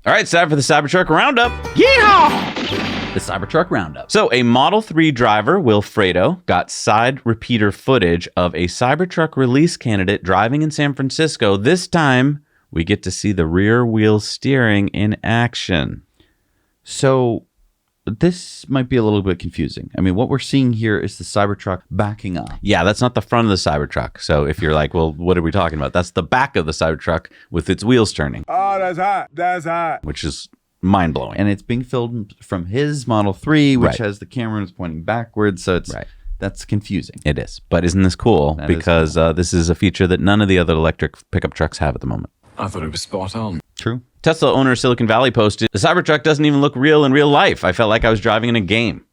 All right, it's time for the Cybertruck Roundup. Yeehaw! The Cybertruck Roundup. So a Model 3 driver, Wilfredo, got side repeater footage of a Cybertruck release candidate driving in San Francisco. This time, we get to see the rear wheel steering in action. So this might be a little bit confusing. I mean, what we're seeing here is the Cybertruck backing up. Yeah, that's not the front of the Cybertruck. So if you're like, well, what are we talking about? That's the back of the Cybertruck with its wheels turning. Oh, that's hot. That's hot. Which is mind-blowing. And it's being filmed from his Model 3, which Right. has the camera and it's pointing backwards. So it's that's confusing. It is. But isn't this cool? That because this is a feature that none of the other electric pickup trucks have at the moment. I thought it was spot on. True. Tesla owner Silicon Valley posted, the Cybertruck doesn't even look real in real life. I felt like I was driving in a game.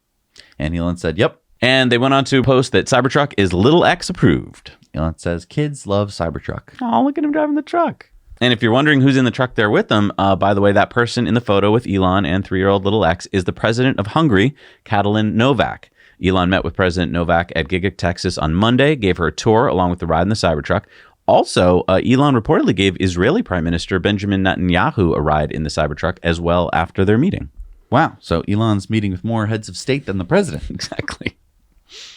And Elon said, yep. And they went on to post that Cybertruck is Little X approved. Elon says, kids love Cybertruck. Oh, look at him driving the truck. And if you're wondering who's in the truck there with them, by the way, that person in the photo with Elon and 3-year-old Little X is the president of Hungary, Katalin Novak. Elon met with President Novak at Giga, Texas on Monday, gave her a tour along with the ride in the Cybertruck. Also, Elon reportedly gave Israeli Prime Minister Benjamin Netanyahu a ride in the Cybertruck as well after their meeting. Wow. So Elon's meeting with more heads of state than the president. Exactly.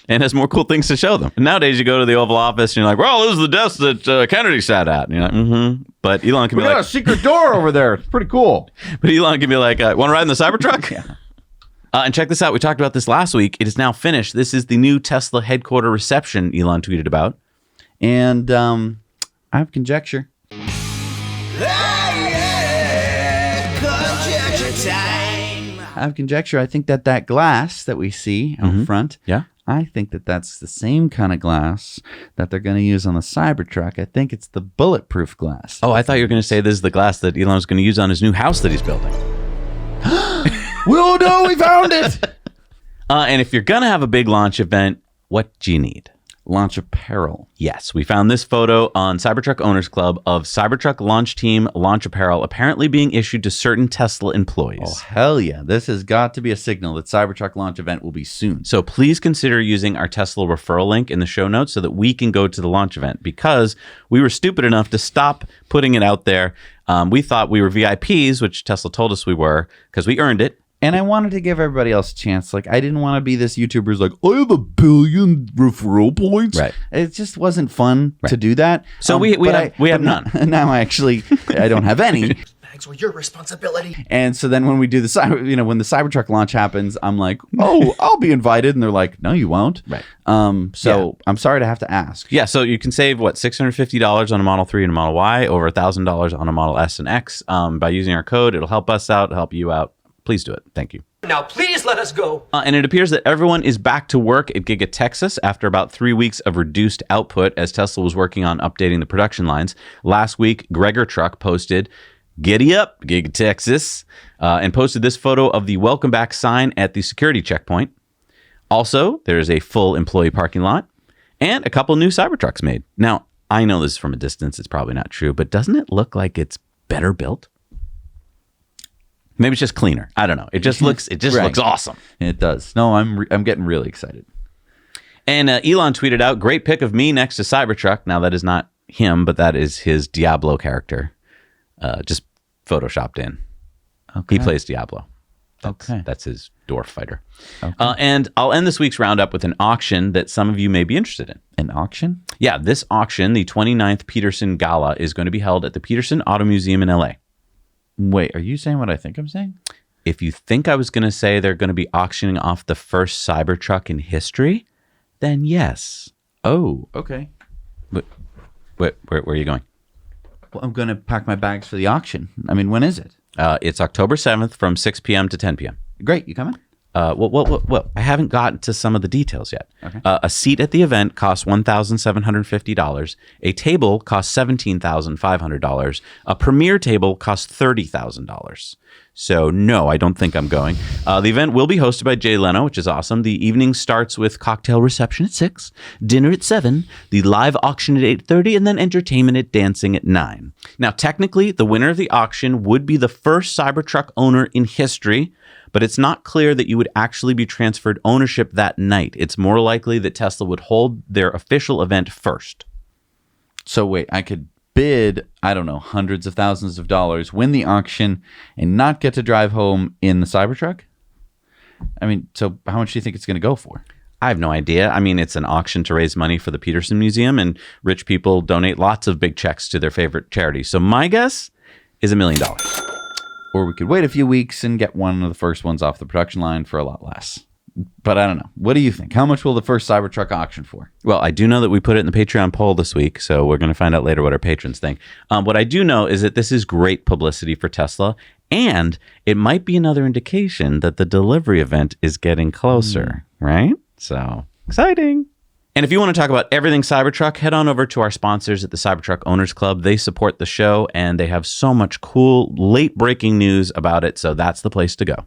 And has more cool things to show them. Nowadays, you go to the Oval Office and you're like, well, this is the desk that Kennedy sat at. And you're like, mm-hmm. But Elon can We be got like, a secret door over there. It's pretty cool. But Elon can be like, want to ride in the Cybertruck? Yeah. And check this out. We talked about this last week. It is now finished. This is the new Tesla headquarter reception Elon tweeted about. And I have conjecture. I have conjecture. I think that glass that we see out front, Yeah. I think that's the same kind of glass that they're going to use on the Cybertruck. I think it's the bulletproof glass. Oh, I thought you were going to say this is the glass that Elon's going to use on his new house that he's building. Well, no, we found it. And if you're going to have a big launch event, what do you need? Launch apparel. Yes, we found this photo on Cybertruck Owners Club of Cybertruck launch team launch apparel apparently being issued to certain Tesla employees. Oh, hell yeah. This has got to be a signal that Cybertruck launch event will be soon. So please consider using our Tesla referral link in the show notes so that we can go to the launch event, because we were stupid enough to stop putting it out there. We thought we were VIPs, which Tesla told us we were, because we earned it. And I wanted to give everybody else a chance. Like, I didn't want to be this YouTuber who's like, I have 1 billion referral points. Right. It just wasn't fun to do that. So we have none. Now I don't have any. Bags were your responsibility. And so then when we do when the Cybertruck launch happens, I'm like, oh, I'll be invited. And they're like, no, you won't. Right. So I'm sorry to have to ask. Yeah, so you can save, $650 on a Model 3 and a Model Y, over $1,000 on a Model S and X by using our code. It'll help us out, help you out. Please do it. Thank you. Now, please let us go. And it appears that everyone is back to work at Giga, Texas after about 3 weeks of reduced output as Tesla was working on updating the production lines. Last week, Gregor Truck posted, "Giddy up, Giga, Texas," and posted this photo of the welcome back sign at the security checkpoint. Also, there is a full employee parking lot and a couple new Cybertrucks made. Now, I know this from a distance. It's probably not true, but doesn't it look like it's better built? Maybe it's just cleaner. I don't know. It just looks looks awesome. It does. No, I'm getting really excited. And Elon tweeted out, "Great pic of me next to Cybertruck." Now that is not him, but that is his Diablo character, just photoshopped in. Okay. He plays Diablo. Okay. That's his dwarf fighter. Okay. And I'll end this week's roundup with an auction that some of you may be interested in. An auction? Yeah, this auction, the 29th Peterson Gala, is going to be held at the Peterson Auto Museum in LA. Wait, are you saying what I think I'm saying? If you think I was going to say they're going to be auctioning off the first Cybertruck in history, then yes. Oh, okay. But where are you going? Well, I'm going to pack my bags for the auction. I mean, when is it? It's October 7th from 6 p.m. to 10 p.m. Great. You coming? Well, I haven't gotten to some of the details yet. Okay. A seat at the event costs $1,750. A table costs $17,500. A premier table costs $30,000. So no, I don't think I'm going. The event will be hosted by Jay Leno, which is awesome. The evening starts with cocktail reception at 6, dinner at 7, the live auction at 8:30, and then entertainment and dancing at 9. Now, technically, the winner of the auction would be the first Cybertruck owner in history, but it's not clear that you would actually be transferred ownership that night. It's more likely that Tesla would hold their official event first. So wait, I could bid, I don't know, hundreds of thousands of dollars, win the auction, and not get to drive home in the Cybertruck? I mean, so how much do you think it's going to go for? I have no idea. I mean, it's an auction to raise money for the Peterson Museum, and rich people donate lots of big checks to their favorite charities. So my guess is $1 million. Or we could wait a few weeks and get one of the first ones off the production line for a lot less. But I don't know. What do you think? How much will the first Cybertruck auction for? Well, I do know that we put it in the Patreon poll this week, so we're going to find out later what our patrons think. What I do know is that this is great publicity for Tesla, and it might be another indication that the delivery event is getting closer, right? So, exciting. And if you want to talk about everything Cybertruck, head on over to our sponsors at the Cybertruck Owners Club. They support the show, and they have so much cool, late-breaking news about it, so that's the place to go.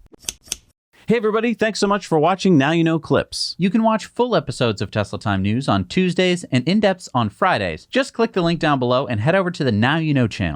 Hey, everybody. Thanks so much for watching Now You Know Clips. You can watch full episodes of Tesla Time News on Tuesdays and in-depths on Fridays. Just click the link down below and head over to the Now You Know channel.